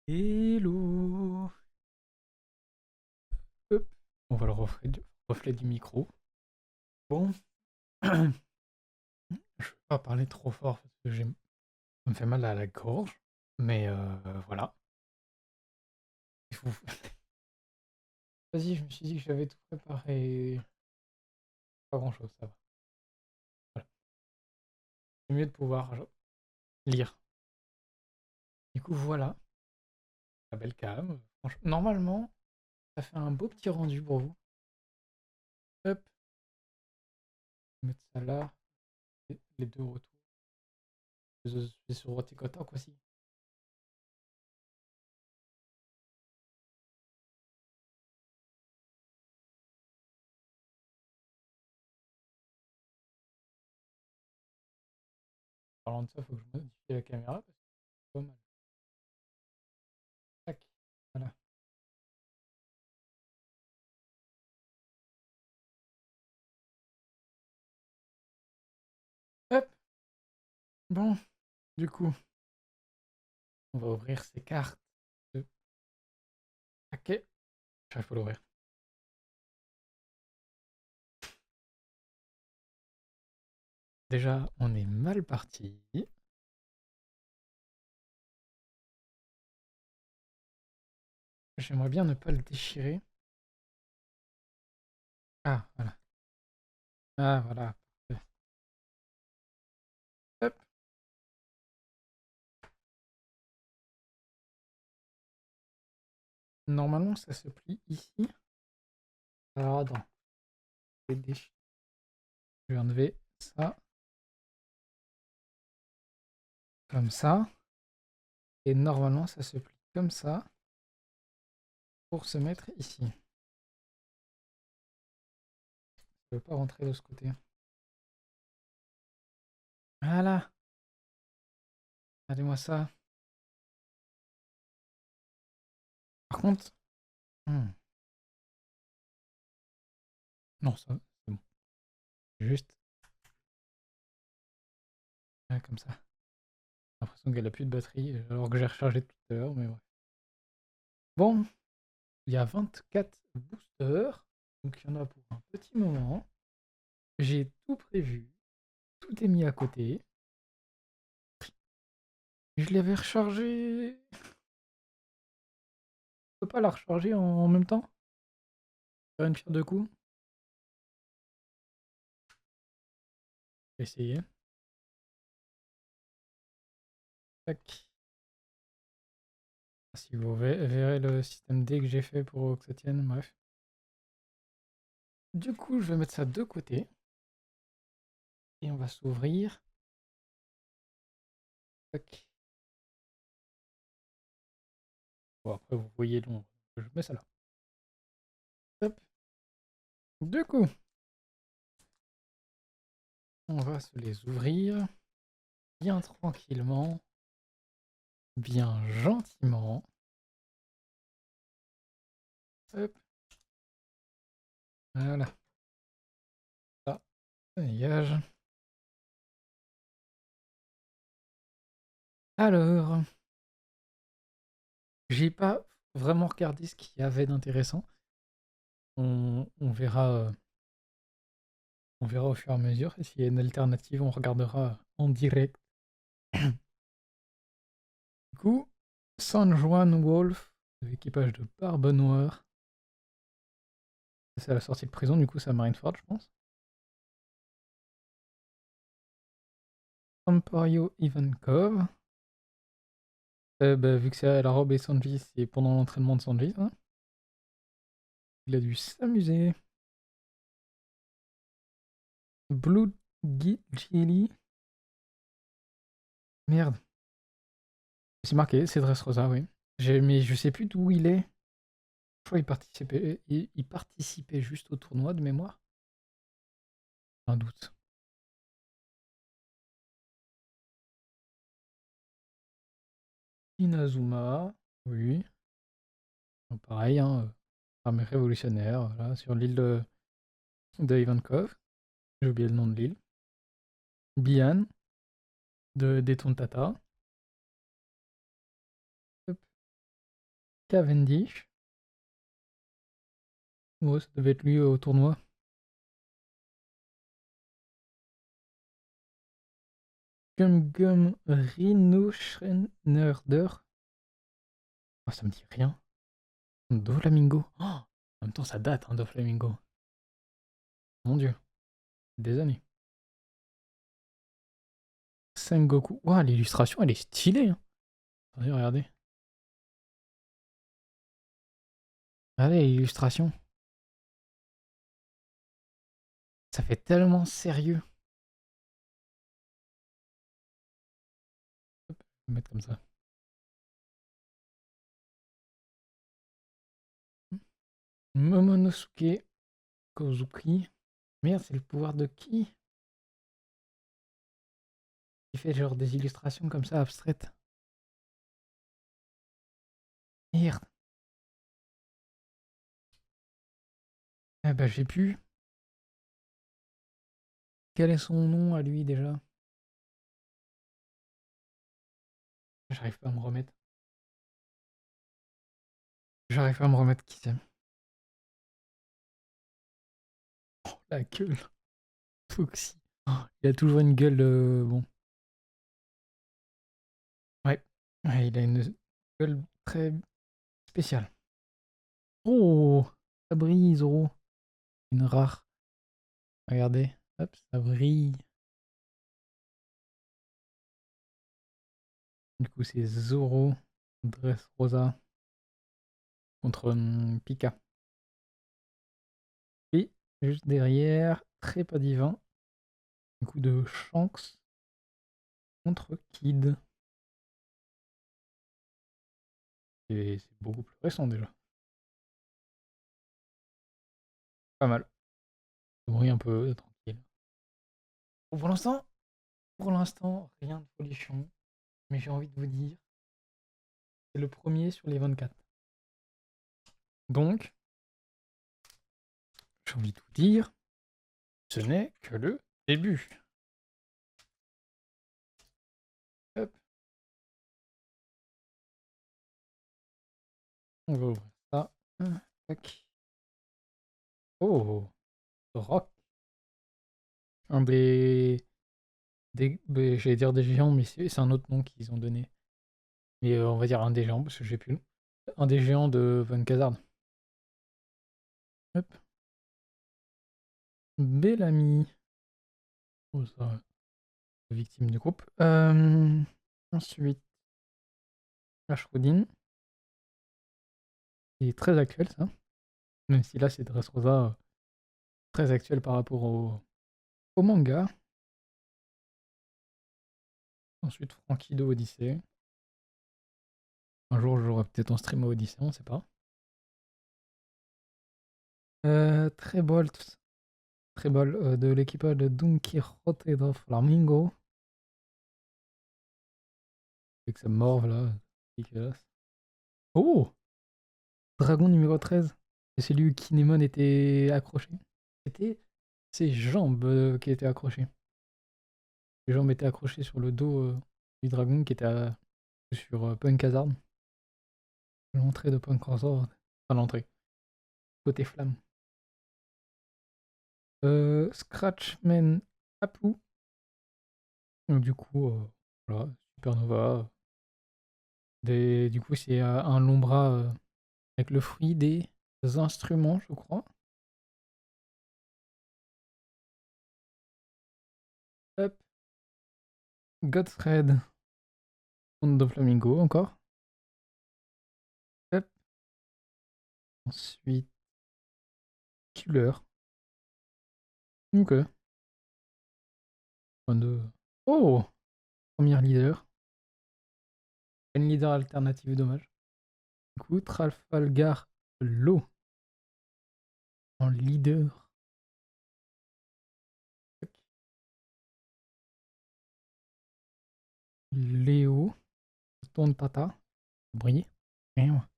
Hello. Hop. On va le reflet du micro. Bon, je vais pas parler trop fort parce que ça me fait mal à la gorge. Mais voilà. Il faut... Vas-y, je me suis dit que j'avais tout préparé. Pas grand-chose, ça va. Voilà. C'est mieux de pouvoir lire. Du coup, voilà. La belle cam. Franchement, normalement, ça fait un beau petit rendu pour vous. Hop. Je vais mettre ça là. Les deux retours. Je vais sur TikTok aussi. En parlant de ça, il faut que je modifie la caméra parce que c'est pas mal. Tac. Voilà. Hop. Bon, du coup, on va ouvrir ces cartes de paquet. Il faut l'ouvrir. Déjà, on est mal parti. J'aimerais bien ne pas le déchirer. Ah, voilà. Ah, voilà. Hop. Normalement, ça se plie ici. Alors, attends. Je vais enlever ça. Comme ça. Et normalement, ça se plie comme ça. Pour se mettre ici. Ça ne veut pas rentrer de ce côté. Voilà. Regardez-moi ça. Par contre... Non, ça, c'est bon. Juste... comme ça. J'ai l'impression qu'elle a plus de batterie, alors que j'ai rechargé tout à l'heure, mais ouais. Bon, il y a 24 boosters, donc il y en a pour un petit moment. J'ai tout prévu, tout est mis à côté. Je l'avais rechargé. Je peux pas la recharger en même temps? Faire une pierre deux coups? Essayer. Tac. Si vous verrez le système D que j'ai fait pour que ça tienne, bref. Du coup, je vais mettre ça de côté. Et on va s'ouvrir. Tac. Bon, après, vous voyez l'ombre. Je mets ça là. Hop. Du coup, on va se les ouvrir bien tranquillement, bien gentiment. Hop. Voilà. Ça, ça dégage. Alors, j'ai pas vraiment regardé ce qu'il y avait d'intéressant. On verra au fur et à mesure. Et s'il y a une alternative, on regardera en direct. Du coup, San Juan Wolf, l'équipage de Barbe Noire. C'est à la sortie de prison, du coup, c'est à Marineford, je pense. Emporio Ivankov. Vu que c'est la robe et Sanji, c'est pendant l'entraînement de Sanji, ça. Il a dû s'amuser. Blue Gilly. Merde. C'est marqué, c'est Dressrosa, oui. Mais je sais plus d'où il est. Je crois qu'il participait, il participait juste au tournoi de mémoire. Un doute. Inazuma, oui. Donc, pareil, hein, armée révolutionnaire, voilà, sur l'île de Ivankov. J'ai oublié le nom de l'île. Bian, des Tontata. Hop. Cavendish. Ouais, ça devait être lui au tournoi. Gum Rhino Schreinerder. Oh, ça me dit rien. Doflamingo. Oh, en même temps, ça date, hein, Doflamingo. Mon dieu. Des années. Sengoku. Ouah, l'illustration, elle est stylée, hein. Attendez, regardez. Regardez l'illustration. Ça fait tellement sérieux. Hop, je vais mettre comme ça. Momonosuke Kozuki. Merde, c'est le pouvoir de qui? Il fait genre des illustrations comme ça, abstraites. Merde. Eh ben, j'ai pu. Quel est son nom à lui déjà? J'arrive pas à me remettre. J'arrive pas à me remettre qui c'est. Oh, la gueule. Foxy. Oh, il a toujours une gueule. Bon. Ouais. Ouais, il a une gueule très spéciale. Oh, ça brille, Zoro. Une rare. Regardez. Hop, ça brille. Du coup, c'est Zoro, Dressrosa contre Pika. Et juste derrière, très pas divin. Du coup, de Shanks contre Kid. Et c'est beaucoup plus récent déjà. Pas mal. Ça brille un peu, tranquille. Bon, pour l'instant, rien de folichon. Mais j'ai envie de vous dire, c'est le premier sur les 24. Donc, j'ai envie de vous dire, ce n'est que le début. Hop. On va ouvrir ça. Tac. Oh, Rock. Un j'allais dire des géants, mais c'est un autre nom qu'ils ont donné. Mais on va dire un des géants, parce que j'ai plus le nom. Un des géants de Von Khazard. Hop. Bellamy. Oh, ça, victime du groupe. Ensuite, Ashwoodin. C'est très actuel, ça. Même si là, c'est Dressrosa très actuel par rapport au manga. Ensuite, Frankie de Odyssey. Un jour, j'aurai peut-être un stream à Odyssey, on sait pas. Trebolt. Trebol de l'équipage de Don Quixote de Flamingo. Avec sa morve là. Dégueulasse. Oh! Dragon numéro 13. C'est celui où Kinemon était accroché. C'était ses jambes qui étaient accrochées. Les jambes étaient accrochées sur le dos du dragon qui était sur Punk Hazard. L'entrée de Punk Hazard. Enfin, l'entrée. Côté flamme. Scratchman Apu. Donc, du coup, voilà, Supernova. Du coup, c'est un long bras avec le fruit des instruments, je crois. Hop. Godfred. De Flamingo encore. Hop. Ensuite, Killer. Ok. Oh! Première leader. Une leader alternative, dommage. Du coup, Trafalgar Law en leader. Léo. Tourne Tata. Ça brille. Bien.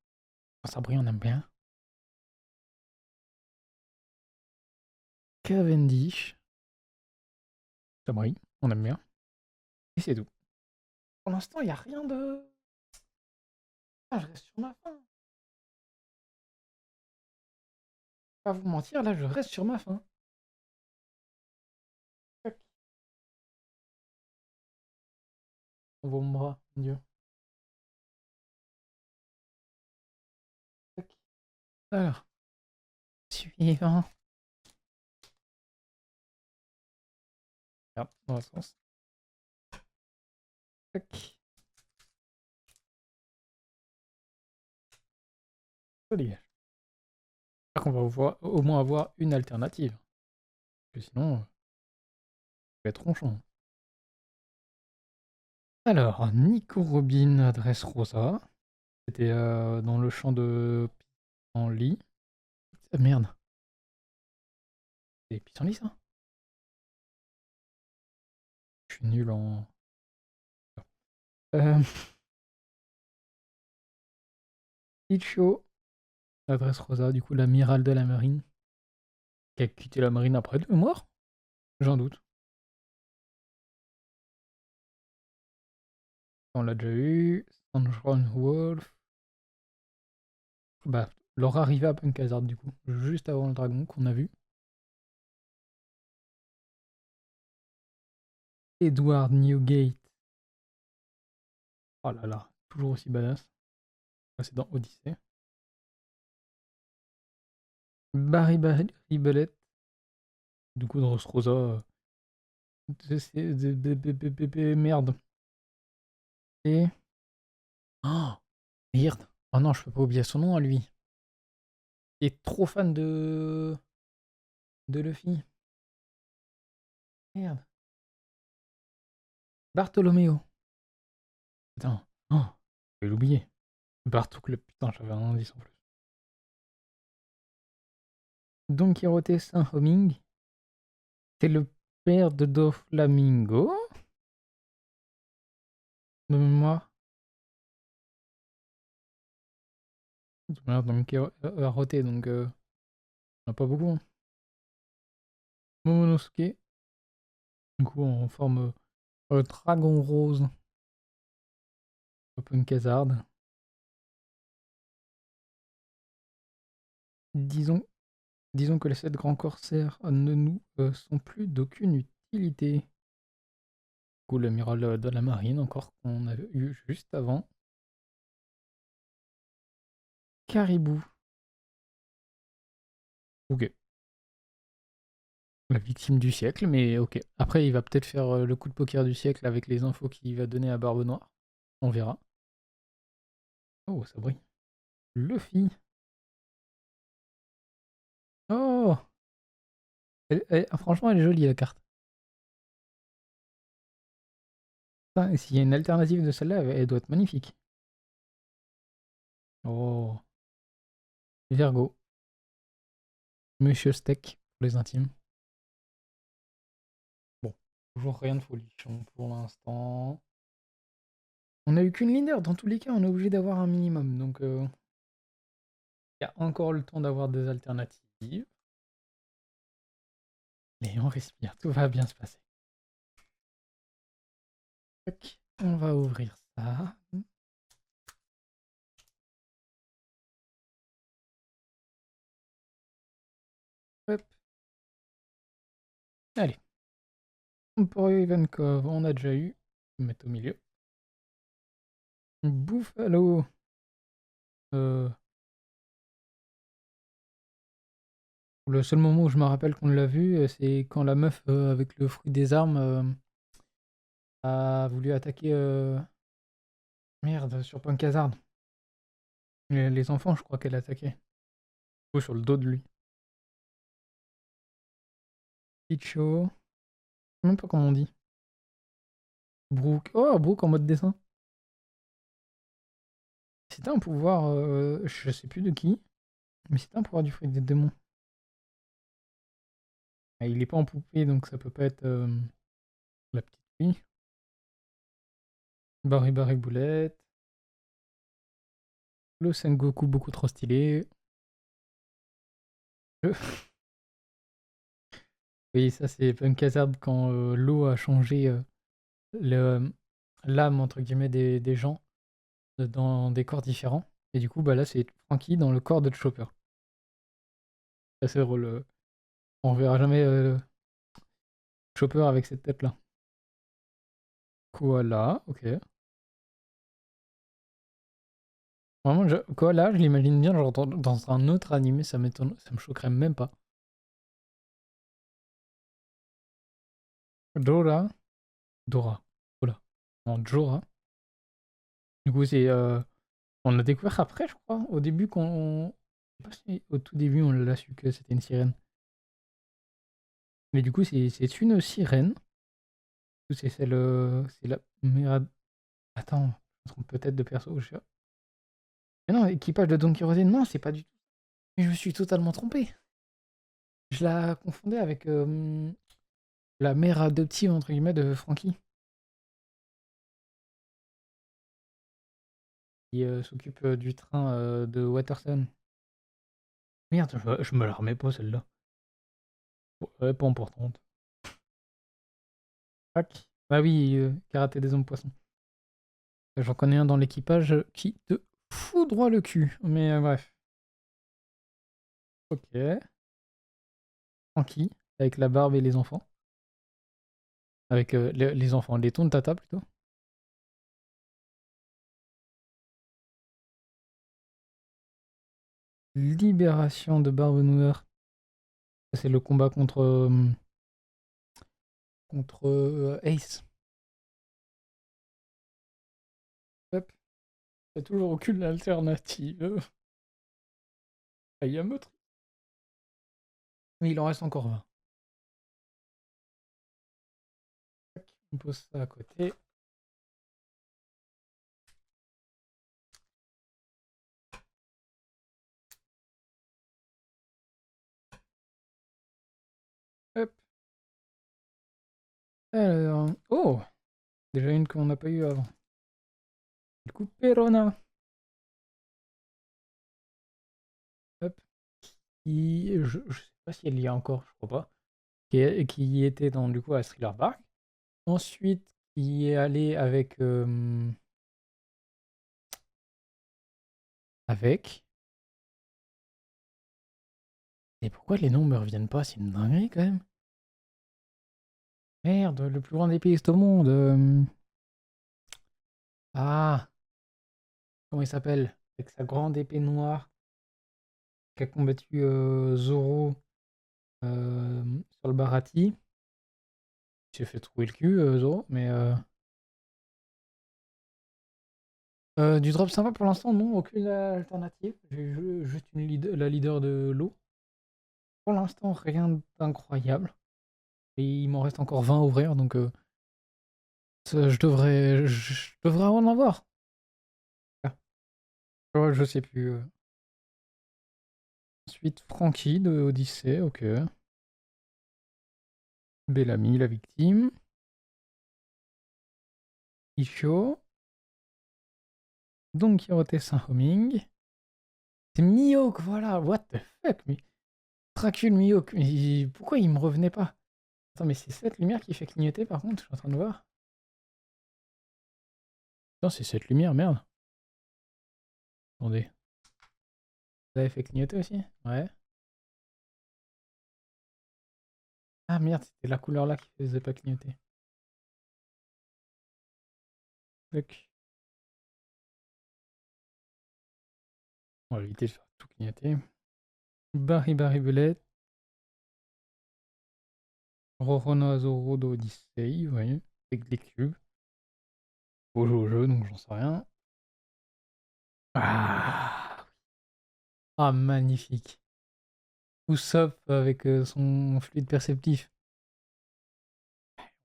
Ça brille, on aime bien. Cavendish. Ça brille, on aime bien. Et c'est tout. Pour l'instant, il n'y a rien de. Ah, je reste sur ma faim. Pas vous mentir, là, je reste sur ma faim. Tac. On va mon bras, mon Dieu. Tac. Alors, suivant. Merde, dans le sens. Tac. Ça dégage. J'espère qu'on va au moins avoir une alternative. Parce que sinon, ça va être ronchon. Alors, Nico Robin, adresse Rosa. C'était dans le champ de pissenlit. Ah, merde. C'est pissenlit ça? Je suis nul en. Euh... Icho, adresse Rosa, du coup l'amiral de la marine. Qui a quitté la marine après de mémoire? J'en doute. On l'a déjà eu. Sandron Wolf. Bah, leur arrivée à Punk Hazard du coup. Juste avant le dragon qu'on a vu. Edward Newgate. Oh là là, toujours aussi badass. Ça, c'est dans Odyssey. Barry Ribelette. Du coup, dans Rosa. Merde. Et. Oh, merde. Oh non, je peux pas oublier son nom à lui. Il est trop fan de Luffy. Merde. Bartolomeo. Putain. Oh, je vais l'oublier. Bartok, le putain, j'avais un indice en plus. Don Quixote Saint-Homing. C'est le père de Doflamingo. De mémoire. Merde, Don Quixote, donc on a pas beaucoup. Hein. Momonosuke. Du coup, en forme dragon rose. Open Khazard. Disons que les 7 grands corsaires ne nous sont plus d'aucune utilité. Du coup, l'amiral de la marine, encore, qu'on a eu juste avant. Caribou. Ok. La victime du siècle, mais ok. Après, il va peut-être faire le coup de poker du siècle avec les infos qu'il va donner à Barbe Noire. On verra. Oh, ça brille. Luffy. Oh, franchement, elle est jolie la carte. S'il y a une alternative de celle-là, elle doit être magnifique. Oh. Virgo. Monsieur Steak pour les intimes. Bon, toujours rien de folichon pour l'instant. On n'a eu qu'une leader, dans tous les cas, on est obligé d'avoir un minimum. Donc, il y a encore le temps d'avoir des alternatives. Et on respire, tout va bien se passer. Ok, on va ouvrir ça. Hop. Allez. Pour Ivankov, on a déjà eu. Je vais mettre au milieu. Buffalo. Le seul moment où je me rappelle qu'on l'a vu, c'est quand la meuf avec le fruit des armes a voulu attaquer. Merde, sur Punk Hazard. Les enfants, je crois qu'elle a attaqué. Ou sur le dos de lui. Icho. Je sais même pas comment on dit. Brooke. Oh, Brooke en mode dessin. C'était un pouvoir, je sais plus de qui, mais c'était un pouvoir du fruit des démons. Ah, il est pas en poupée, donc ça peut pas être la petite fille. Barry Boulette. Le Sengoku beaucoup trop stylé. Le- Oui, ça c'est Punk Hazard quand l'eau a changé l'âme entre guillemets des gens dans des corps différents. Et du coup, bah là c'est Frankie dans le corps de Chopper. C'est assez drôle. On verra jamais Chopper avec cette tête-là. Koala, ok. Vraiment, Koala, je l'imagine bien genre dans un autre animé, ça m'étonne, ça me choquerait même pas. Dora. Dora. Oula. Non, Jora. Du coup, c'est. On l'a découvert après, je crois. Au début, qu'on. Je sais pas si au tout début, on l'a su que c'était une sirène. Mais du coup, c'est une sirène. C'est celle. C'est la mère. Attends, je me trompe peut-être de perso. Mais non, équipage de Don Quixote, non, c'est pas du tout. Mais je me suis totalement trompé. Je la confondais avec la mère adoptive, entre guillemets, de Frankie. Qui s'occupe du train de Waterson. Merde, je me la remets pas celle-là. Ouais, pas importante. Tac. Bah oui, karaté des hommes poissons. J'en connais un dans l'équipage qui te fout droit le cul. Mais bref. Ok. Francky, avec la barbe et les enfants. Avec les enfants, les tons de tata plutôt. Libération de Barbe Noire. Ça, c'est le combat contre Ace. Hop. Il n'y a toujours aucune alternative. Ah, il y a Meurtre. Mais il en reste encore 20. On pose ça à côté. Hop. Alors. Oh! Déjà une qu'on n'a pas eu avant. Du coup, Perona. Hop. Je sais pas si elle y a encore, je crois pas. Qui était dans, du coup, à Thriller Bark. Ensuite, qui est allé avec. Avec. Et pourquoi les noms me reviennent pas? C'est une dinguerie quand même. Merde, le plus grand épéiste au monde. Ah, comment il s'appelle? Avec sa grande épée noire qui a combattu Zoro sur le Barati. Il s'est fait trouver le cul, Zoro, mais. Du drop sympa pour l'instant, non, aucune alternative. J'ai juste la leader de l'eau. Pour l'instant, rien d'incroyable. Et il m'en reste encore 20 à ouvrir, donc je devrais en avoir. Ah, ouais, je sais plus. Ensuite, Frankie de Odyssée, ok. Bellamy, la victime. Isho. Don Quixote Saint-Homing. C'est Mihawk, voilà. What the fuck, mais Dracul Mihawk. Mais pourquoi il me revenait pas? Attends, mais c'est cette lumière qui fait clignoter par contre, je suis en train de voir. Non, c'est cette lumière, merde. Attendez. Vous avez fait clignoter aussi? Ouais. Ah merde, c'était la couleur là qui faisait pas clignoter. Fuck. On va éviter de faire tout clignoter. Barry Belette. Roronoa Zoro d'Odyssey, vous voyez. Avec des cubes. Faut jouer au jeu, donc j'en sais rien. Ah, ah magnifique. Usopp avec son fluide perceptif.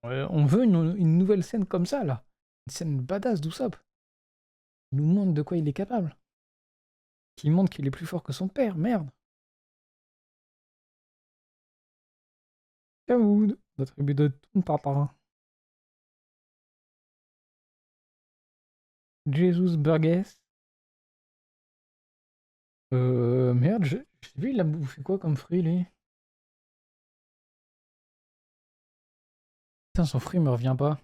On veut une nouvelle scène comme ça, là. Une scène badass d'Usopp. Il nous montre de quoi il est capable. Qui montre qu'il est plus fort que son père, merde. Kawood, la tribu de Tontata. Jesus Burgess. Merde, lui, il a bouffé quoi comme fruit, lui? Putain, son fruit me revient pas.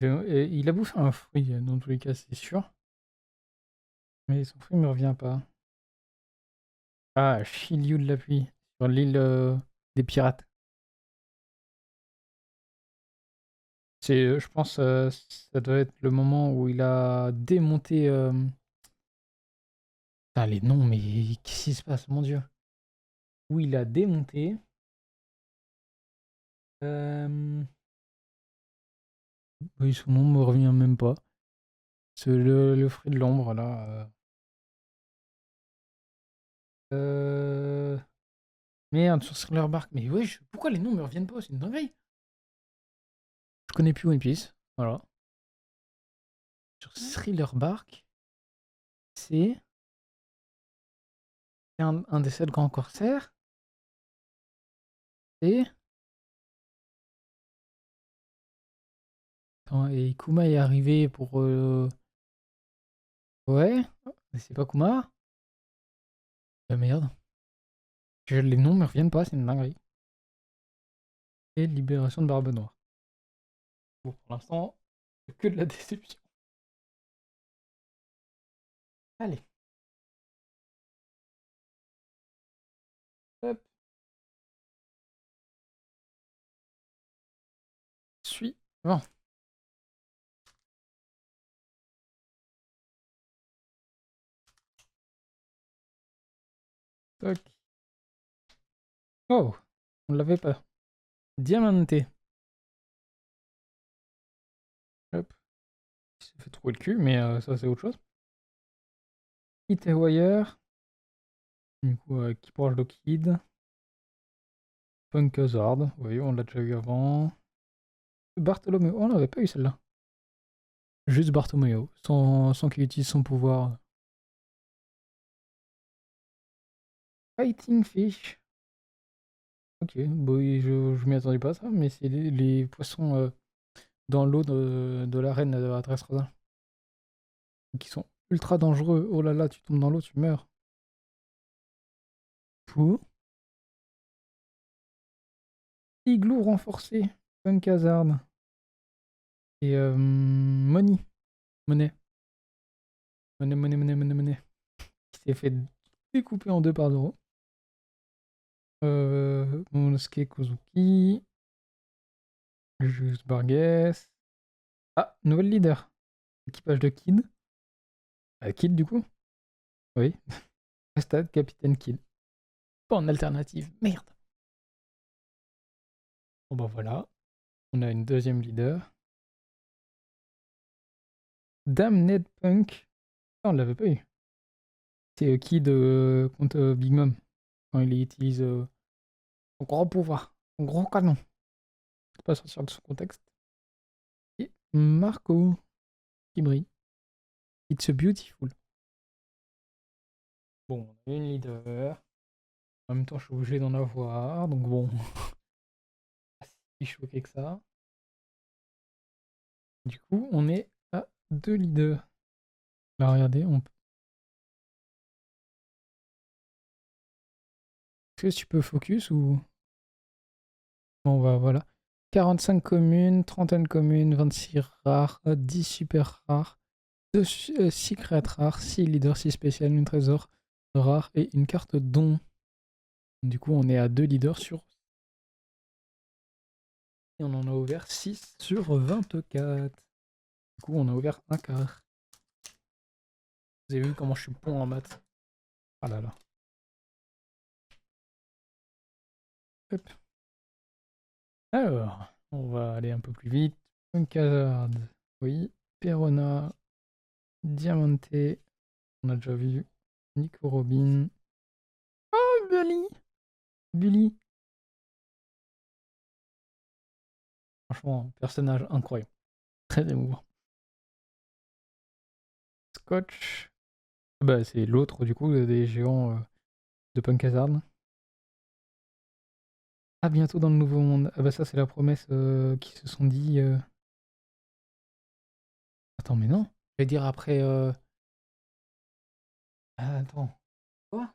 Il a bouffé un fruit, dans tous les cas, c'est sûr. Mais son fruit me revient pas. Ah, Shiryu de la pluie, sur l'île des pirates. C'est, je pense, ça doit être le moment où il a démonté. Ah, les noms, mais qu'est-ce qui se passe, mon Dieu? Où il a démonté. Euh... Oui, son nom me revient même pas. C'est le fruit de l'ombre, là. Merde, sur Thriller Bark. Mais ouais, pourquoi les noms me reviennent pas? C'est une dinguerie. Je connais plus One Piece. Voilà. Sur Thriller Bark, c'est un des 7 grands corsaires. Et. Attends, et Kuma est arrivé pour. Ouais. Mais c'est pas Kuma? Ah merde. Les noms me reviennent pas, c'est une dinguerie. Et Libération de Barbe Noire. Bon, pour l'instant, que de la déception. Allez, hop, suivant. Toc. Oh, on l'avait pas. Diamanté. Hop. Il s'est fait trouver le cul, mais ça c'est autre chose. Hit et Wire. Du coup, qui proche de Kid. Punk Hazard. Oui, on l'a déjà eu avant. Bartholomew. Oh, on l'avait pas eu celle-là. Juste Bartholomew, sans qu'il utilise son pouvoir. Fighting Fish. Ok, bon, je m'y attendais pas à ça, mais c'est les poissons dans l'eau de l'arène de la Dressrosa qui sont ultra dangereux. Oh là là, tu tombes dans l'eau, tu meurs. Pou. Igloo renforcé. Punk Hazard. Et Money. Monnaie. Monnaie. Qui s'est fait découper en deux par Zoro. Monosuke Kozuki. Juste Barguès. Ah, nouvelle leader. Équipage de Kid. Kid du coup? Oui. Stade Capitaine Kid. Pas en alternative. Merde. Bon bah voilà. On a une deuxième leader. Dame Ned Punk. Ah, on l'avait pas eu. C'est Kid contre Big Mom. Quand il utilise son gros pouvoir. Son gros canon. Faut pas sortir de son contexte. Et Marco. Qui brille. It's a beautiful. Bon, on a une leader. En même temps, je suis obligé d'en avoir. Donc bon. Pas si choqué que ça. Du coup, on est à deux leaders. Là, regardez, on peut. Est-ce que tu peux focus ou. Bon, bah voilà. 45 communes, 30 communes, 26 rares, 10 super rares, 2 secrets rares, 6 leaders, 6 spéciales, une trésor rare et une carte don. Du coup, on est à 2 leaders sur. Et on en a ouvert 6 sur 24. Du coup, on a ouvert un quart. Vous avez vu comment je suis bon en maths. Ah là là. Hop. Alors, on va aller un peu plus vite. Punkazard, oui. Perona, Diamante, on a déjà vu. Nico Robin. Oh, Bully! Bully. Franchement, personnage incroyable. Très émouvant. Scotch. Bah, c'est l'autre, du coup, des géants de Punkazard. À bientôt dans le nouveau monde. Ah bah ça, c'est la promesse qu'ils se sont dit. Attends, mais non. Je vais dire après. Ah, attends. Quoi?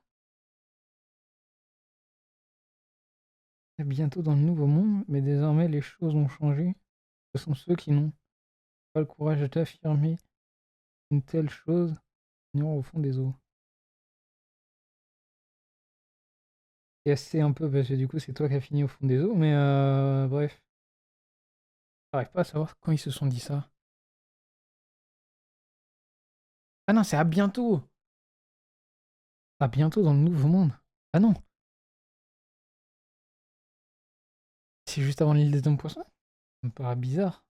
À bientôt dans le nouveau monde, mais désormais les choses ont changé. Ce sont ceux qui n'ont pas le courage d'affirmer une telle chose, ignorant au fond des eaux. assez un peu parce que du coup c'est toi qui as fini au fond des eaux, mais bref. J'arrive pas à savoir quand ils se sont dit ça. Ah non, c'est à bientôt! À bientôt dans le Nouveau Monde. Ah non, c'est juste avant l'île des hommes poissons? Ça me paraît bizarre.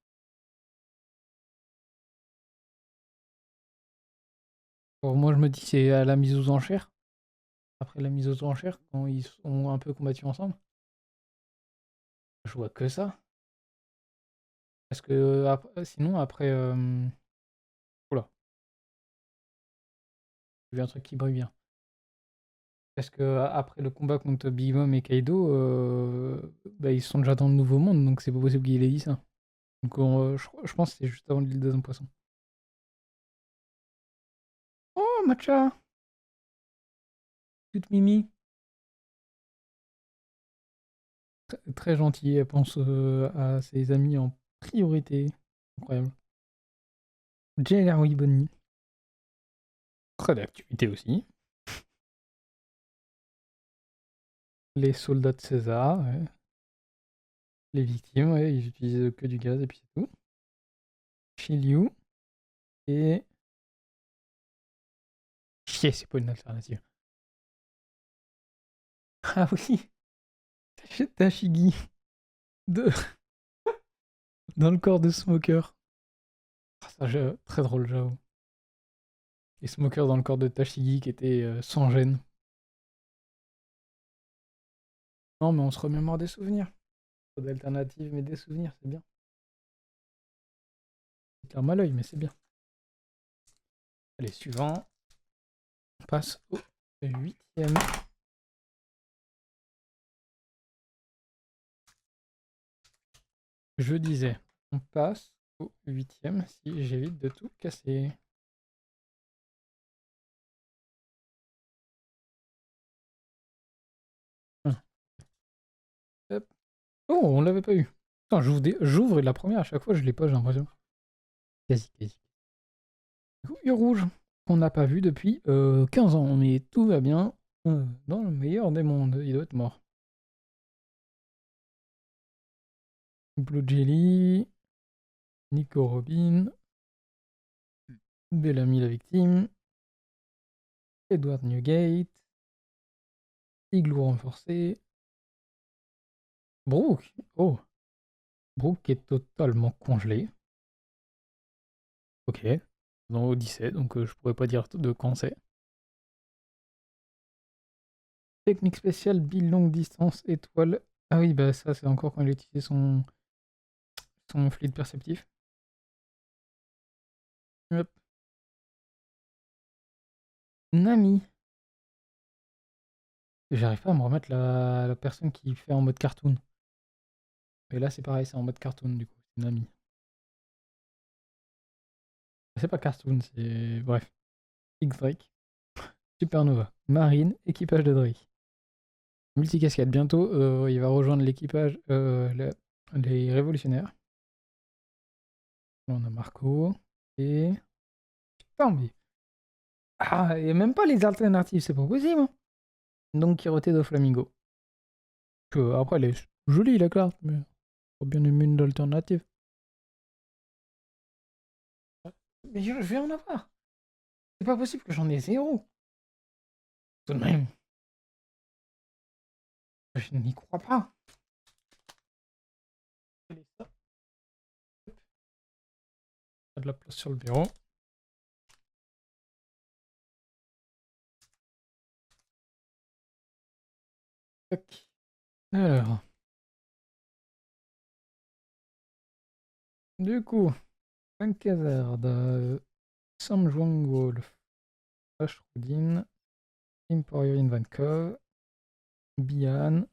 Pour moi je me dis c'est à la mise aux enchères. Après la mise aux enchères, quand ils sont un peu combattus ensemble. Je vois que ça. Parce que sinon après... Oula, j'ai vu un truc qui brille bien. Parce que après le combat contre Big Mom et Kaido, bah, ils sont déjà dans le Nouveau Monde, donc c'est pas possible qu'il ait dit ça. Donc je pense que c'est juste avant l'île des hommes poissons. Oh, Matcha! Toute mimi. Très gentille, elle pense à ses amis en priorité. Incroyable. Jelly Bonnie. Très d'activité aussi. Les soldats de César, ouais. Les victimes, ouais, ils utilisent que du gaz et puis c'est tout. Shiryu et... Chier, c'est pas une alternative. Ah oui, Tashigi. De... Dans le corps de Smoker. Ah, ça, très drôle, j'avoue. Et Smoker dans le corps de Tashigi qui était sans gêne. Non, mais on se remémore des souvenirs. Pas d'alternative, mais des souvenirs, c'est bien. C'est clair mal à l'œil, mais c'est bien. Allez, suivant. On passe au 8e. Je disais, on passe au 8e si j'évite de tout casser. Hop. Oh, on l'avait pas eu. Putain, j'ouvre et la première à chaque fois je l'ai pas, j'ai l'impression. Quasi, quasi. Couille rouge, qu'on n'a pas vu depuis 15 ans, mais tout va bien. Dans le meilleur des mondes, il doit être mort. Blue Jelly, Nico Robin, Bellamy la victime, Edward Newgate, Igloo renforcé, Brooke. Oh, Brooke est totalement congelé. Ok, dans Odyssey, donc je pourrais pas dire de quand c'est. Technique spéciale, bill longue distance, étoile. Ah oui, bah ça c'est encore quand il utilisait son fluide perceptif. Hop. Nami. J'arrive pas à me remettre la personne qui fait en mode cartoon. Mais là c'est pareil, c'est en mode cartoon du coup, c'est Nami. C'est pas cartoon, c'est... Bref. X-Drake. Supernova. Marine, équipage de Drake. Multicascade. Bientôt, il va rejoindre l'équipage, les révolutionnaires. Là, on a Marco. Et... Putain, mais... Ah, et même pas les alternatives, c'est pas possible. Hein. Donc, Kirote de Flamingo. Après, elle est jolie, la carte, mais pas bien aimé une d'alternative. Mais je vais en avoir. C'est pas possible que j'en ai zéro. Tout de même. Je n'y crois pas. Allez, ça. Il y a de la place sur le bureau. Tac. Alors. Du coup, Pankazard, Sam Juang Wolf, Ashrudin, Emporio Vankov, Bian,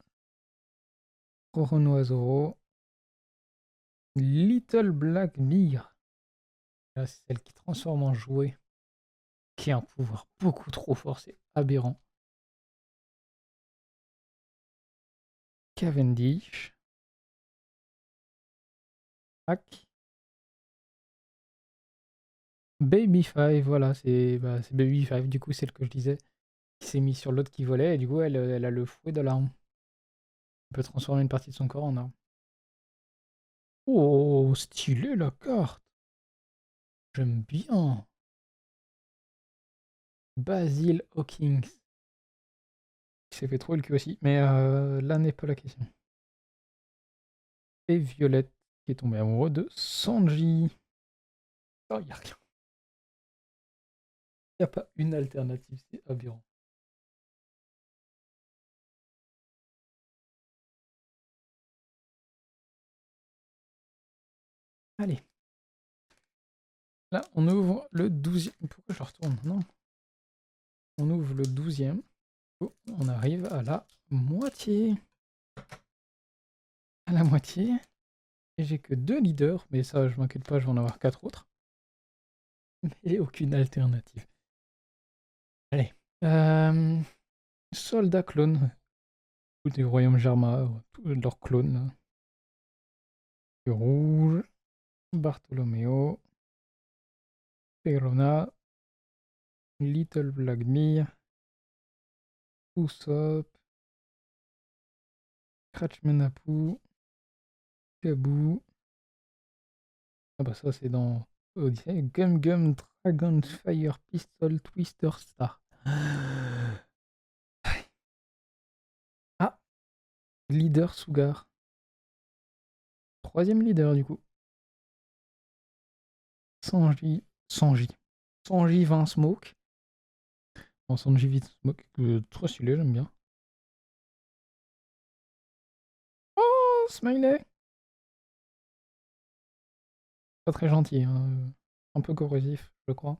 Roronoazoro, Little Black Bear. Là, c'est celle qui transforme en jouet, qui a un pouvoir beaucoup trop fort, c'est aberrant. Cavendish, Hack, Baby 5, voilà, c'est Baby 5, du coup, c'est le que je disais. qui s'est mis sur l'autre qui volait, et du coup, elle a le fouet de l'arme. Elle peut transformer une partie de son corps en arme. Oh, stylé la carte. J'aime bien. Basil Hawkins. Il s'est fait trop le cul aussi. Mais là n'est pas la question. Et Violette qui est tombée amoureux de Sanji. Oh, il n'y a rien. Il n'y a pas une alternative, c'est aberrant. Allez. Là, on ouvre le 12e. Pourquoi je retourne? Non. On ouvre le 12e. Oh, on arrive à la moitié. À la moitié. Et j'ai que 2 leaders, mais ça, je m'inquiète pas, je vais en avoir 4 autres. Mais aucune alternative. Allez. Soldat clone. Tous des royaumes Germain, leurs clones. Là. Le rouge. Bartholoméo. Perona. Little Vladimir. Usopp. Kratchmanapoo. Kaboo. Ah bah ça c'est dans Odyssey. Gum Gum Dragon Fire Pistol Twister Star. Ah, leader Sugar. Troisième leader du coup. Sanji. Sanji. Sanji 20 Smoke. Bon, Sanji 20 Smoke. Trop stylé, j'aime bien. Oh, Smiley. Pas très gentil, hein. Un peu corrosif, je crois.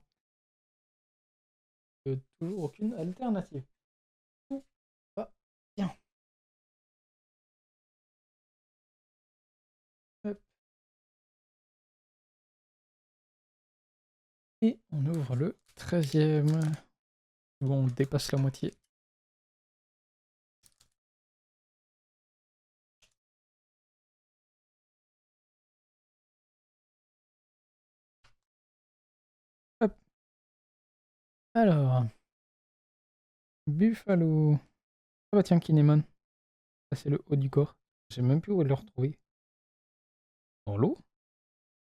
Toujours aucune alternative. Tout va bien. Hop. Et on ouvre le 13e. Bon, on dépasse la moitié. Hop. Alors, Buffalo. Ah bah tiens, Kinemon. Ça, c'est le haut du corps. Je sais même plus où le retrouver. Dans l'eau?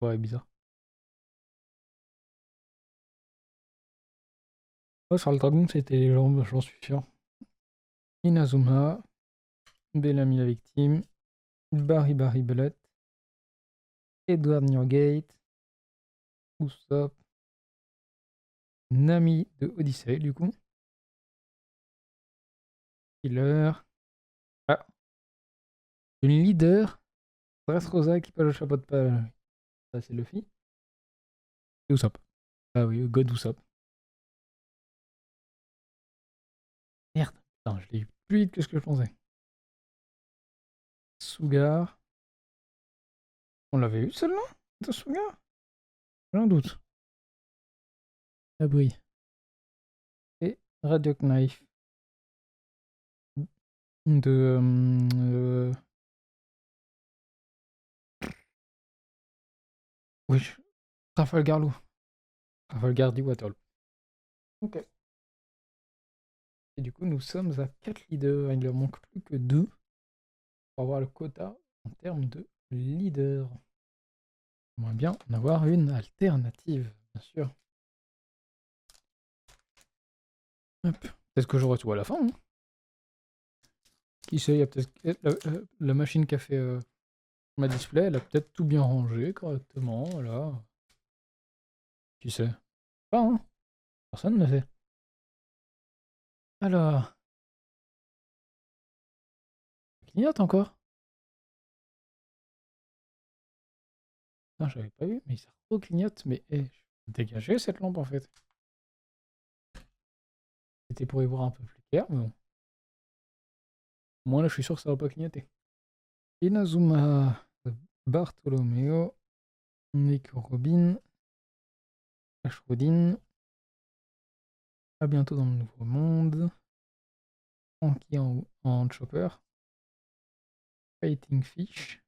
Ouais, bizarre. Oh, sur le dragon, c'était les jambes, j'en suis sûr. Inazuma. Bellamy la victime. Barry Barry Bullet. Edward Newgate. Usopp. Nami de Odyssey, du coup. Killer. Ah, une leader. Dressrosa qui passe le chapeau de paille. Ça, c'est Luffy. Et Usopp. Ah oui, God Usopp. Merde. Putain, je l'ai eu plus vite que ce que je pensais. Sugar. On l'avait eu celle-là de Sugar? J'ai un doute. Abri. Et Radio Knife. De. Oui. Trafalgar Law. Trafalgar D. Waterloo. Ok. Et du coup, nous sommes à 4 leaders. Il ne manque plus que 2 pour avoir le quota en termes de leader. J'aimerais bien en avoir une alternative, bien sûr. Hop. Peut-être que j'aurai tout à la fin. Hein. Qui sait, il y a peut-être la machine qui a fait ma display, elle a peut-être tout bien rangé correctement. Voilà. Qui sait? Pas, hein? Personne ne sait. Alors, ça clignote encore. Non, j'avais pas vu, mais ça clignote. Mais je vais dégager cette lampe en fait. C'était pour y voir un peu plus clair, mais bon. Moi là, je suis sûr que ça va pas clignoter. Inazuma, Bartolomeo, Nico Robin, Ashrodin. À bientôt dans le nouveau monde. Frankie en chopper. Fighting Fish.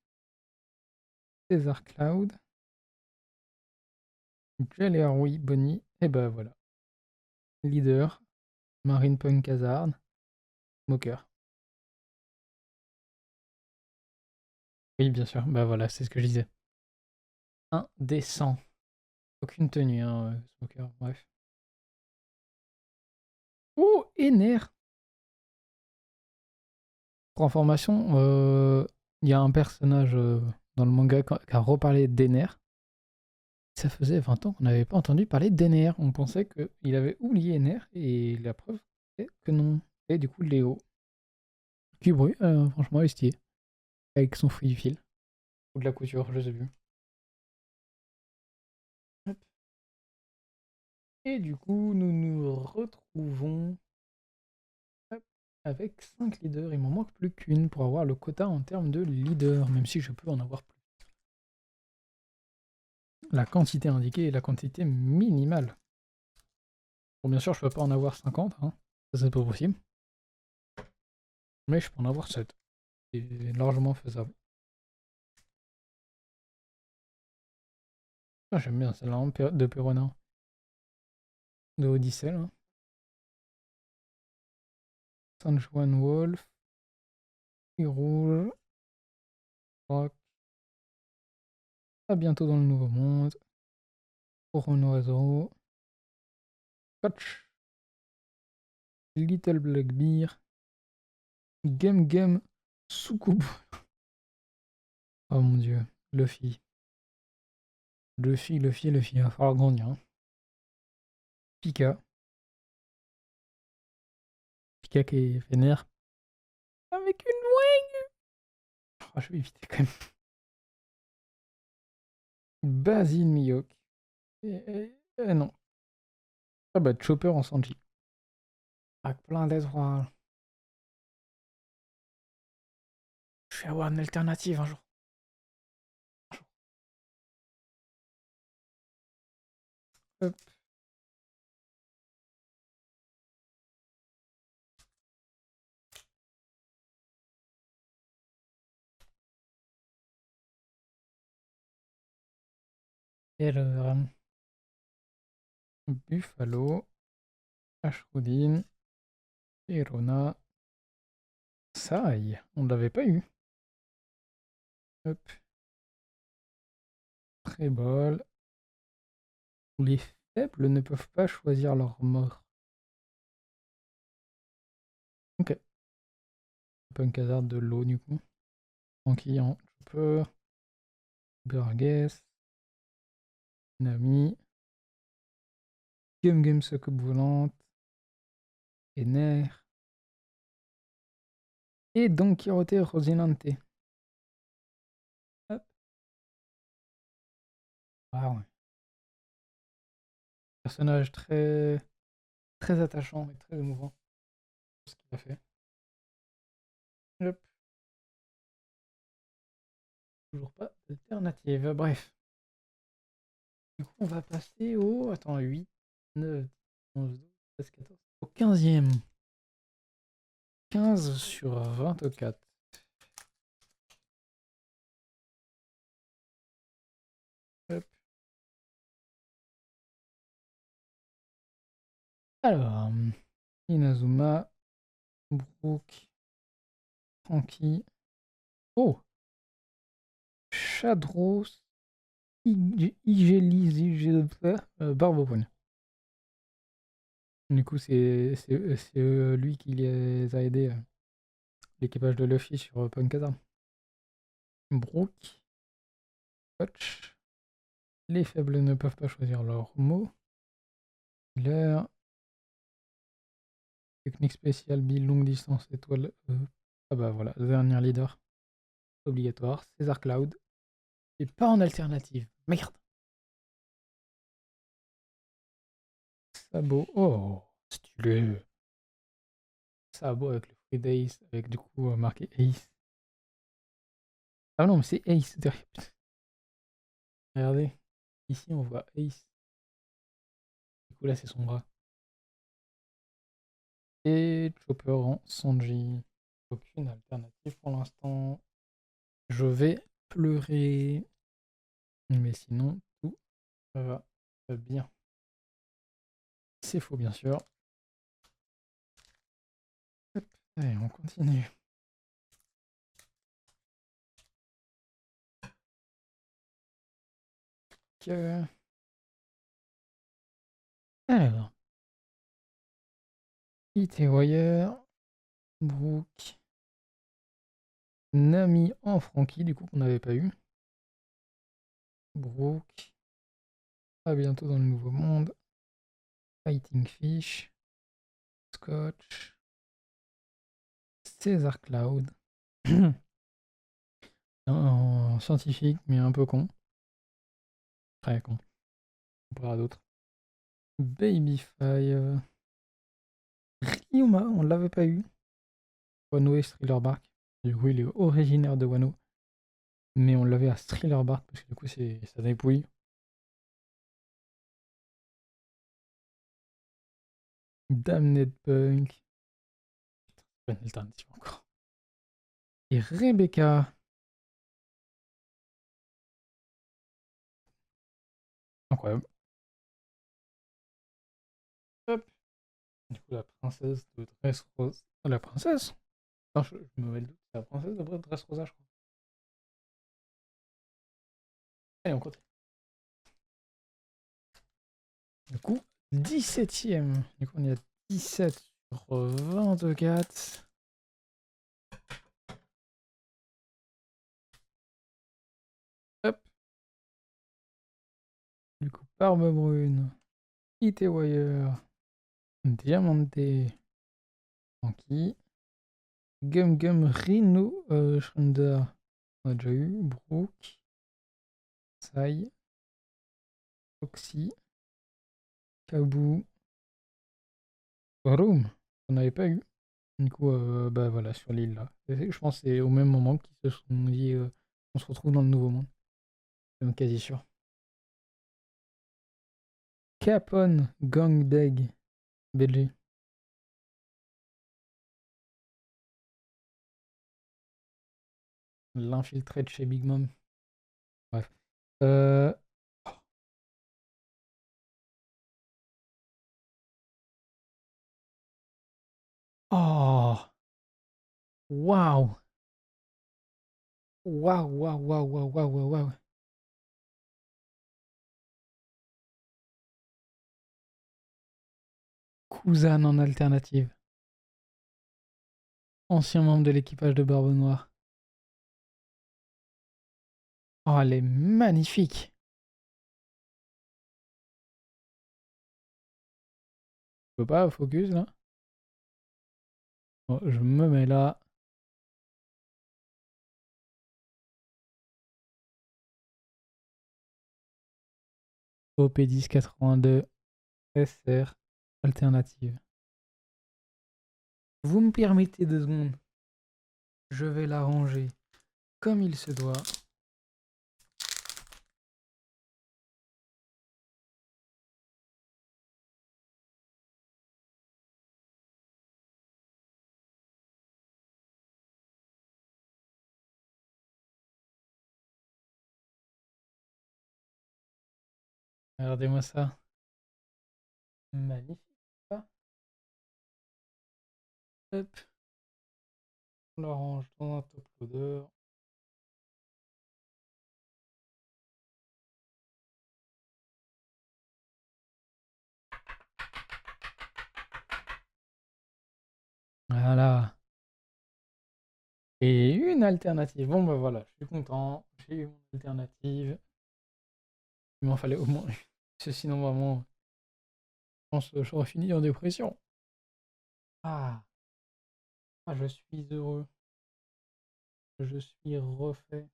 César Cloud. Jelly Bonnie. Et bah voilà. Leader. Marine Punk Hazard, Smoker. Oui, bien sûr. Bah voilà, c'est ce que je disais. Indécent. Aucune tenue, hein, Smoker, bref. Oh, Ener! Pour information, il y a un personnage dans le manga qui a reparlé d'Ener. Ça faisait 20 ans qu'on n'avait pas entendu parler d'Ener. On pensait qu'il avait oublié Ener, et la preuve est que non. Et du coup, Léo. Cubru, franchement, estier. Avec son fruit du fil. Ou de la couture, je sais plus. Hop. Et du coup, nous nous retrouvons hop, avec 5 leaders. Il m'en manque plus qu'une pour avoir le quota en termes de leader, même si je peux en avoir plus. La quantité indiquée est la quantité minimale. Bon, bien sûr, je peux pas en avoir 50, hein. Ça, c'est pas possible. Mais je peux en avoir 7. C'est largement faisable. Ah, j'aime bien celle-là hein, de Perona. De Odyssey, là. San Juan Wolf. Rouge. Rock. À bientôt dans le nouveau monde. Oiseau. Scotch. Little Black Beer. Game Game. Soucoupe. Oh mon dieu. Luffy. Luffy. Il va falloir grandir. Hein. Pika. Pika qui est vénère. Avec une wing. Oh, je vais éviter quand même. Basile Miyok. Non. Ah bah Chopper en Sanji. Avec plein d'étoiles. Je vais avoir une alternative un jour. Hop. Et alors, Buffalo, Ashwoodin, Erona, Sai. On ne l'avait pas eu. Hop. Trébol. Les faibles ne peuvent pas choisir leur mort. Ok. Punk Hazard de l'eau du coup. Tranquille, hein. Chopper. Burgess. Nami. Game Soucoupe volante. Ener. Et Don Quixote Rosinante. Hop. Wow. Personnage très attachant et très émouvant. Ce qu'il a fait. Hop. Toujours pas d'alternative. Bref. Du coup, on va passer au. Attends, 8, 9, 11, 12, 13, 14. Au 15e. 15 sur 24. Hop. Alors, Inazuma, Brook, Franky. Oh! Chadros, Igélis, Barbopogne. Du coup, c'est lui qui les a aidés, l'équipage de Luffy sur Punk Hazard. Brook, Coach. Les faibles ne peuvent pas choisir leurs mots. Leur technique spéciale, bill, longue distance, étoile. Ah bah voilà, dernier leader. Obligatoire. César Cloud. Et pas en alternative. Merde. Sabot. Oh, stylé. Sabot avec le fruit d'Ace, avec du coup marqué Ace. Ah non, mais c'est Ace derrière. Regardez. Ici, on voit Ace. Du coup, là, c'est son bras. Et Chopper en Sanji. Aucune alternative pour l'instant. Je vais pleurer. Mais sinon, tout va bien. C'est faux, bien sûr. Allez, on continue. Alors, IT Wire, Brooke, Nami en Frankie, du coup qu'on n'avait pas eu. Brooke, à bientôt dans le nouveau monde. Fighting Fish, Scotch, César Cloud. Un scientifique, mais un peu con. Très con. On à d'autres. Baby Five. Ryuma, on l'avait pas eu. Wano et Thriller Bark. Du coup, il est originaire de Wano. Mais on l'avait à Thriller Bark parce que du coup, ça dépouille. Damned Punk. Pas une alternative encore. Et Rebecca. Incroyable. Hop. Du coup, la princesse de Dressrosa. Ah, la princesse. Non, je me mets le doute. C'est la princesse de Dressrosa, je crois. Allez, on continue. Du coup, 17ème. Du coup, on est à 17 sur 24. Hop. Du coup, Barbe Brune. IT Wire. Diamante. Franky. Gum Gum Rhino. Shredder. On a déjà eu. Brooke. Sai. Foxy. Kaboo. Room. On n'avait pas eu. Du coup, bah voilà, sur l'île là. Je pense que c'est au même moment qu'ils se sont dit on se retrouve dans le nouveau monde. C'est même quasi sûr. Capone Gangbang BG. L'infiltré de chez Big Mom. Bref. Euh... Oh! Waouh! Waouh, waouh, waouh, waouh, waouh, waouh, waouh. Kuzan en alternative. Ancien membre de l'équipage de Barbe Noire. Oh, elle est magnifique! Je peux pas focus là? Bon, je me mets là. OP1082 SR alternative. Vous me permettez 2 secondes. Je vais la ranger comme il se doit. Regardez-moi ça. Magnifique. Ça. Hop. On la range dans un top loader. Voilà. Et une alternative. Bon, bah voilà, je suis content. J'ai eu mon alternative. Il m'en fallait au moins une. Parce que sinon, vraiment, je pense que j'aurais fini en dépression. Ah, ah, je suis heureux. Je suis refait.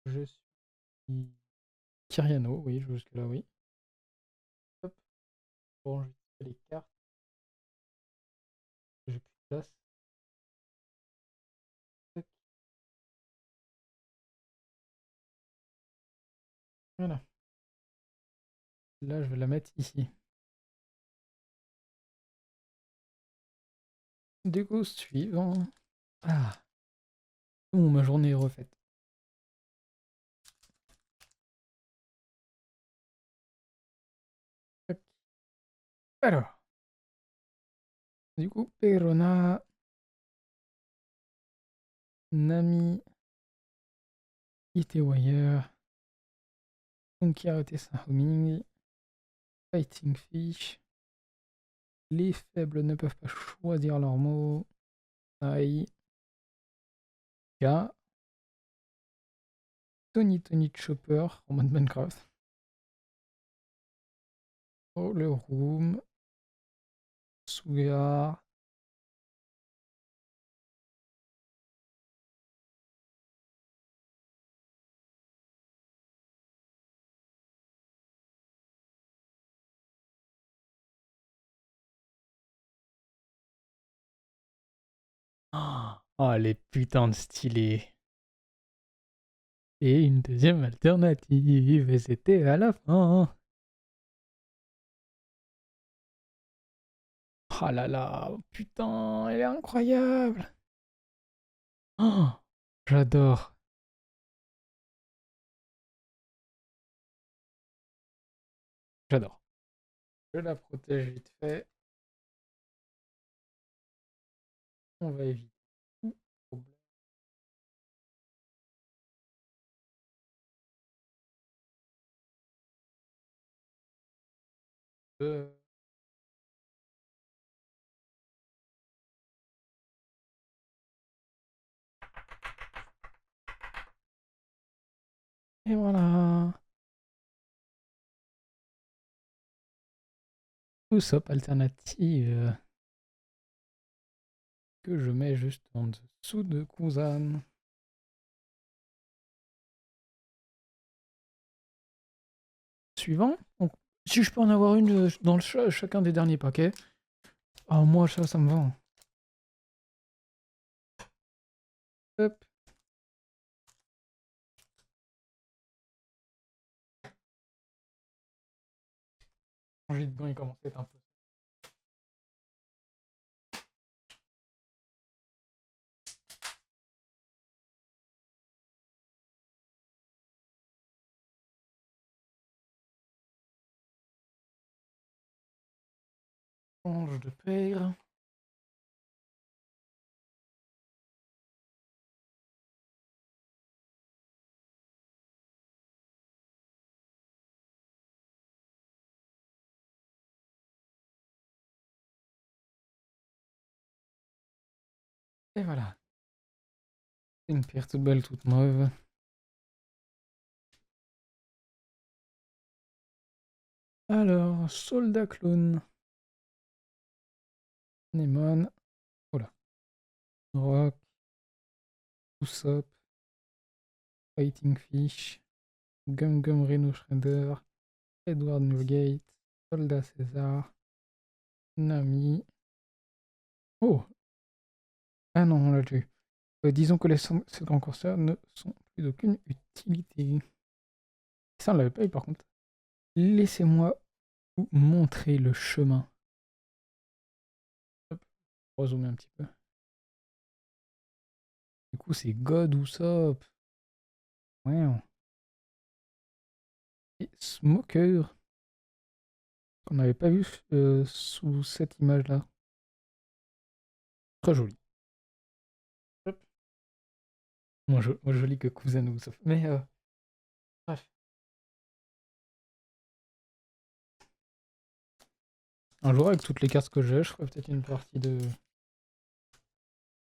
Je suis Kyriano, oui, jusque-là, oui. Hop, bon, je fais les cartes. J'ai plus de place. Tac, voilà. Là, je vais la mettre ici. Du coup, suivant. Ah, bon, ma journée est refaite. Tac. Alors, Du coup, Perona, Nami, Itewire, Monkey Saint-Homing, Fighting Fish. Les faibles ne peuvent pas choisir leurs mots. Aïe. K. Tony Chopper en mode Minecraft. Oh, le Room. Sugar. Oh, les putains de stylés. Et une deuxième alternative, et c'était à la fin. Oh là là, putain, elle est incroyable. Oh, j'adore. J'adore. Je la protège vite fait. On va éviter tout problème. Et voilà. Usopp alternative que je mets juste en dessous de Kuzan. Suivant. Donc, si je peux en avoir une dans chacun des derniers paquets. Ah, moi, ça me va. Hop. Changer de gants, il commence à être un peu. Change de paire. Et voilà. Une paire toute belle, toute neuve. Alors, soldat clone. Nemon. Voilà. Rock. Usopp. Fighting Fish. Gum Gum Rhino Shredder. Edward Newgate. Soldat César. Nami. Oh! Ah non, on l'a déjà eu. Disons que les secrets concurseurs ne sont plus d'aucune utilité. Ça, on l'avait pas eu par contre. Laissez-moi vous montrer le chemin. Hop, rezoomer un petit peu. Du coup, c'est God Usopp. Ouais. Et Smoker. Qu'on n'avait pas vu sous cette image-là. Très joli. Hop. Moins joli que Cousin Usopp. Mais bref. Un jour, avec toutes les cartes que j'ai, je ferai peut-être une partie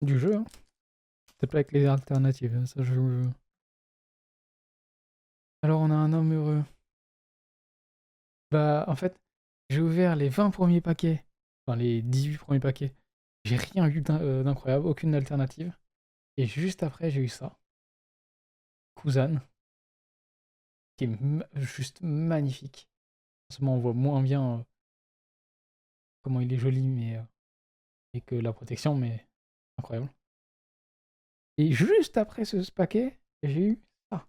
du jeu. Hein. Peut-être pas avec les alternatives. Hein, ça, Alors, on a un homme heureux. Bah, en fait, j'ai ouvert les 20 premiers paquets. Enfin, les 18 premiers paquets. J'ai rien eu d'incroyable, aucune alternative. Et juste après, j'ai eu ça. Kuzan, qui est juste magnifique. Forcément, on voit moins bien comment il est joli, mais et que la protection, mais incroyable. Et juste après ce paquet, j'ai eu ça.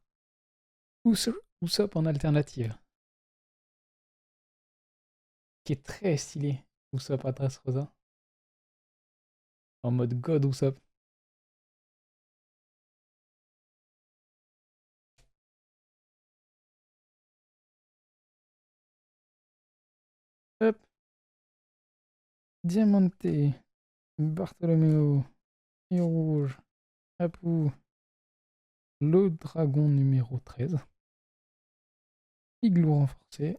Usopp en alternative, qui est très stylé. Usopp à Dressrosa, en mode God Usopp. Hop, Diamanté, Bartholoméo, et rouge, Apu, le dragon numéro 13, Igloo renforcé,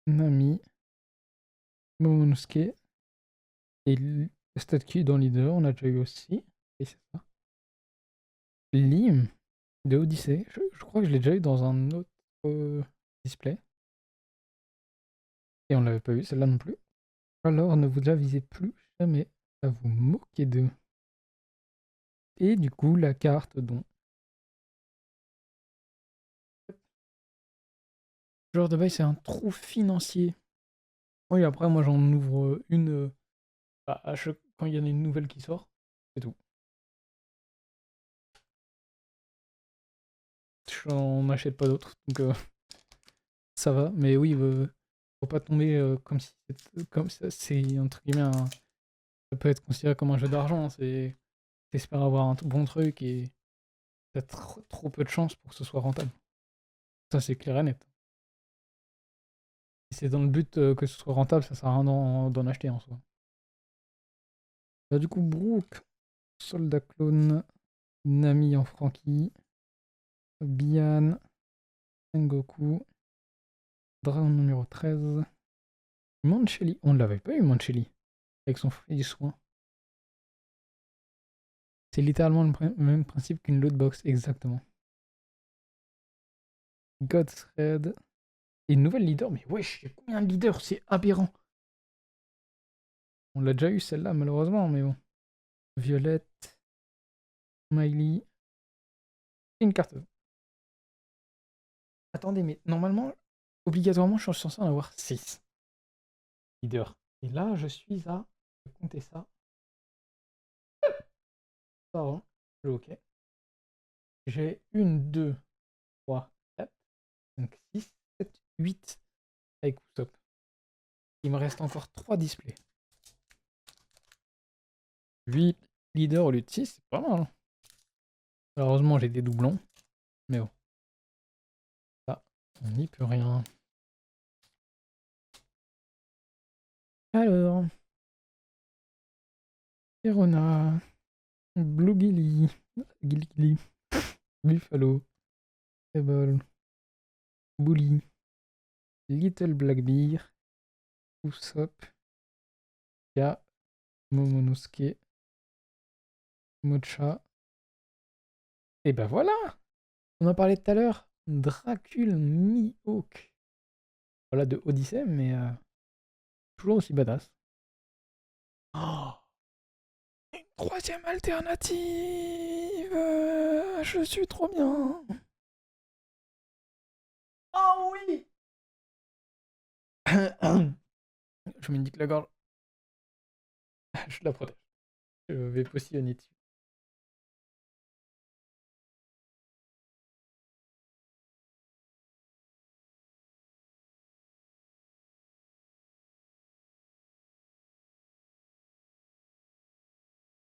Nami, Momonosuke, et le statut dans leader, on a déjà eu aussi. Et c'est ça. Lim de Odyssée, je crois que je l'ai déjà eu dans un autre display. Et on l'avait pas eu celle-là non plus. Alors ne vous avisez plus jamais à vous moquer d'eux. Et du coup, la carte dont. Genre de bail, c'est un trou financier. Oui, après, moi j'en ouvre une quand il y en a une nouvelle qui sort. C'est tout. J'en achète pas d'autres. Donc ça va. Mais oui, faut pas tomber comme ça. C'est entre guillemets ça peut être considéré comme un jeu d'argent. T'espères avoir un bon truc et t'as trop peu de chance pour que ce soit rentable. Ça, c'est clair et net. Si c'est dans le but que ce soit rentable, ça sert à rien d'en acheter en soi. Bah, du coup, Brooke, Soldat Clone, Nami en Frankie, Bian, Sengoku, Dragon numéro 13, Mancheli. On ne l'avait pas eu, Mancheli, avec son fruit du soin. C'est littéralement le même principe qu'une loot box, exactement. Godthread. Et une nouvelle leader, mais wesh, il y a combien de leaders? C'est aberrant. On l'a déjà eu celle-là, malheureusement, mais bon. Violette, Miley. Et une carte. Attendez, mais normalement, obligatoirement, je suis censé en avoir 6 leaders. Et là, je suis à. Je vais compter ça. Pardon. Ok. J'ai 1, 2, 3, 4, 5, 6, 7, 8 avec Usopp. Il me reste encore 3 displays. 8 leaders au lieu de 6, c'est pas mal. Hein. Malheureusement, j'ai des doublons. Mais bon. Ça, on n'y peut rien. Alors. Verona. Blue Gilly. Gilly. Buffalo. Pebble. Bully. Little Blackbear. Usopp. Ya. Momonosuke. Mocha. Et ben voilà! On en parlait tout à l'heure. Dracul Mihawk. Voilà de Odyssey, mais toujours aussi badass. Oh, une troisième alternative! Je suis trop bien! Oh oui! Je m'indique la gorge. Je la protège. Je vais postillonner dessus.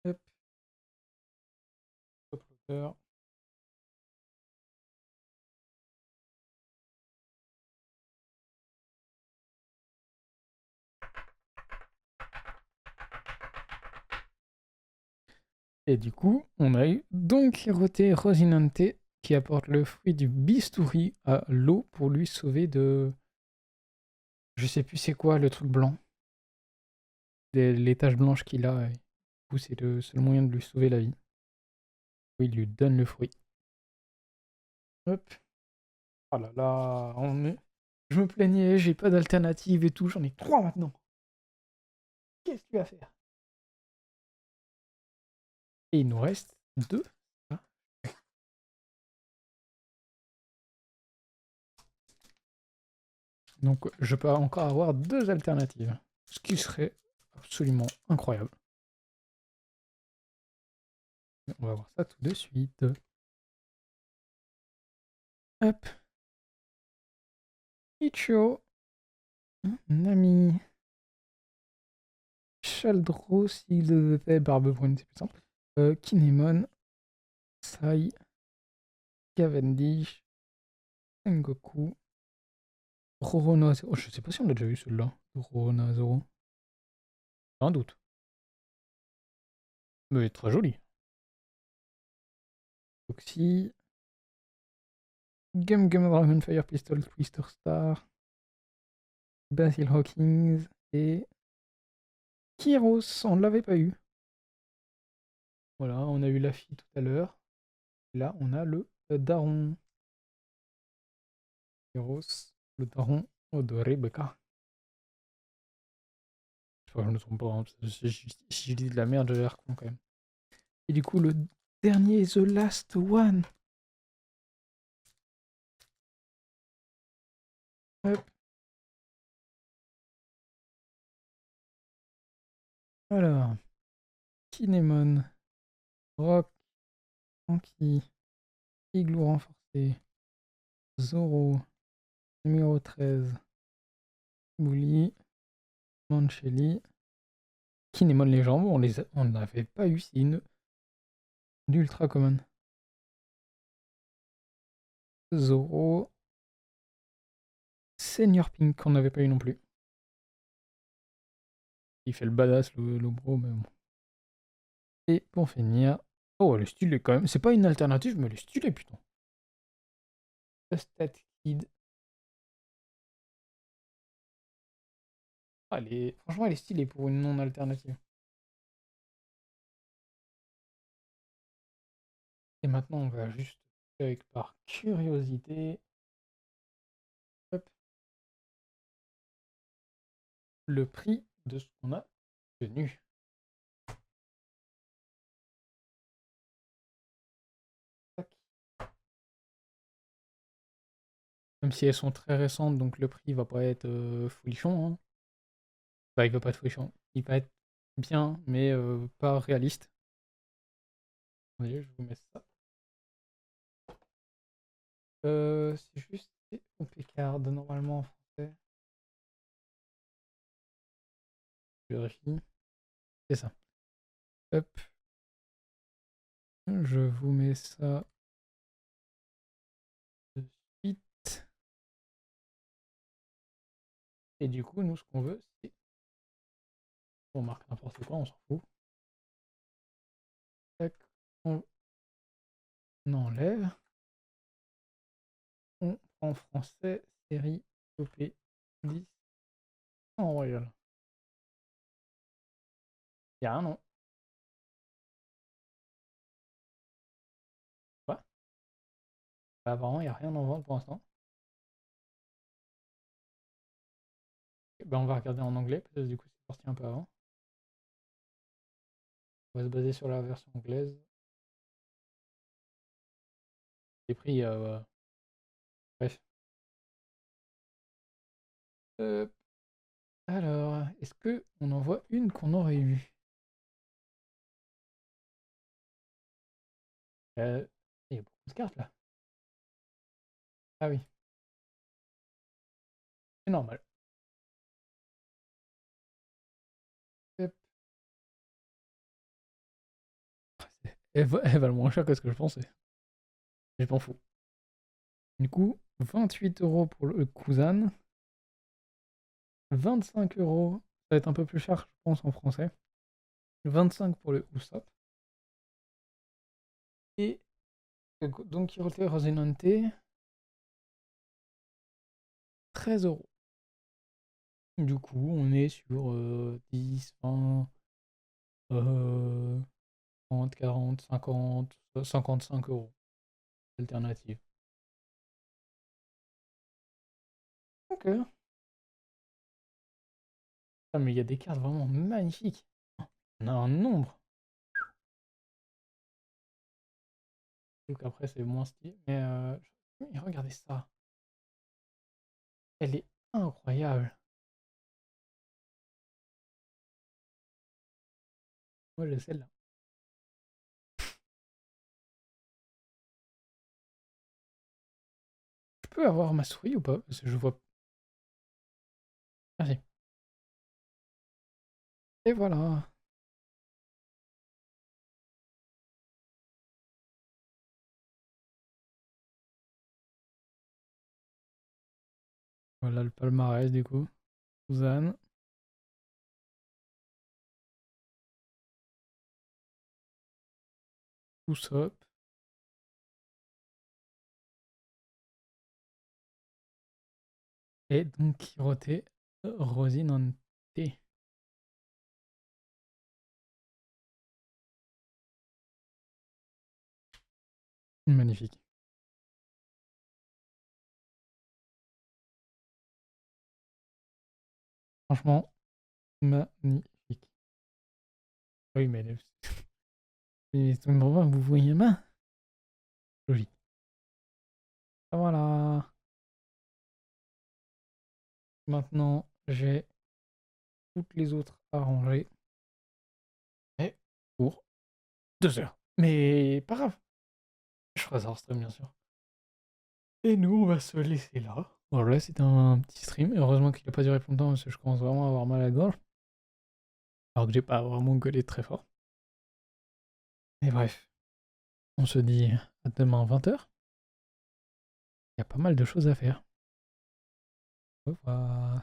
Hop. Hop, hauteur. Et du coup, on a eu Don Quixote Rosinante qui apporte le fruit du bistouri à l'eau pour lui sauver de. Je sais plus c'est quoi le truc blanc. Les taches blanches qu'il a. Et du coup, c'est le seul moyen de lui sauver la vie. Il lui donne le fruit. Hop. Oh là là, je me plaignais, j'ai pas d'alternative et tout, j'en ai 3 maintenant. Qu'est-ce que tu vas faire? Et il nous reste 2. Donc je peux encore avoir 2 alternatives. Ce qui serait absolument incroyable. On va voir ça tout de suite. Hop. Ichio. Nami. Chaldro, s'il devait faire Barbe Brune, c'est plus simple. Kinemon. Sai. Cavendish. Sengoku. Roronoa Zero. Oh, je sais pas si on l'a déjà eu celui-là. Roronoa Zero. J'ai un doute. Mais très joli. Foxy. Gum Gum Dragon Fire Pistol Twister Star. Basil Hawkins. Et Kyros, on ne l'avait pas eu. Voilà, on a eu la fille tout à l'heure. Là, on a le daron. Kyros, le daron de Rebecca. Je ne me trompe pas, hein, si je dis de la merde, j'ai l'air con quand même. Et du coup, le dernier, The Last One. Hop. Alors, Kinemon, Rock, Anki, Igloo renforcé, Zoro, numéro 13, Bully, Mancheli, Kinemon Légende, on n'avait pas eu, c'est une d'Ultra Common. Zoro, Senior Pink, qu'on n'avait pas eu non plus. Il fait le badass, le bro, mais bon. Et pour finir, oh, le style est quand même, c'est pas une alternative, mais le style est putain. Stat Kid. Ah, franchement, elle est stylée pour une non-alternative. Et maintenant, on va juste avec par curiosité. Hop, le prix de ce qu'on a tenu. Tac. Même si elles sont très récentes, donc le prix va pas être folichon. Hein. Enfin, il va pas être folichon. Il va être bien, mais pas réaliste. Attendez, je vous mets ça. C'est juste OP Card normalement en français. Je vérifie. C'est ça. Hop. Je vous mets ça de suite. Et du coup, nous, ce qu'on veut, c'est... On marque n'importe quoi, on s'en fout. Tac. On enlève. On prend français, série, OP 10 en royal. Il y a un nom. Quoi? Bah, apparemment, il n'y a rien en vente pour l'instant. Bah, on va regarder en anglais, parce que du coup, c'est sorti un peu avant. On va se baser sur la version anglaise. Les prix, bref. Alors, est-ce que on en voit une qu'on aurait eu? Il y a beaucoup de cartes là. Ah oui, c'est normal. Hop. Elle va le moins cher que ce que je pensais. Je m'en fous. Du coup, 28 € pour le Kuzan. 25 €. Ça va être un peu plus cher, je pense, en français. 25 pour le Usopp. Et Don Quijote Rocinante, 13 €. Du coup, on est sur 10, 20, 30, 40, 50, 55 € alternative. Ok. Ah, mais il y a des cartes vraiment magnifiques. On a un nombre. Donc après, c'est moins stylé. Mais regardez ça. Elle est incroyable. Moi, j'ai celle-là. Je peux avoir ma souris ou pas? Parce que je vois. Merci. Et voilà. Voilà le palmarès du coup. Suzanne. Tous hop. Et donc Kiroté, Rosinante. Magnifique. Franchement, magnifique. Oui, mais c'est tout le monde, vous voyez ma joli. Ah, voilà. Maintenant, j'ai toutes les autres à ranger. Et pour 2 heures. Mais pas grave. Je ferai ça en stream, bien sûr. Et nous, on va se laisser là. Voilà, c'était un petit stream. Heureusement qu'il n'a pas duré plus longtemps parce que je commence vraiment à avoir mal à la gorge. Alors que j'ai pas vraiment gueulé très fort. Et bref, on se dit à demain 20 h. Il y a pas mal de choses à faire. Au revoir.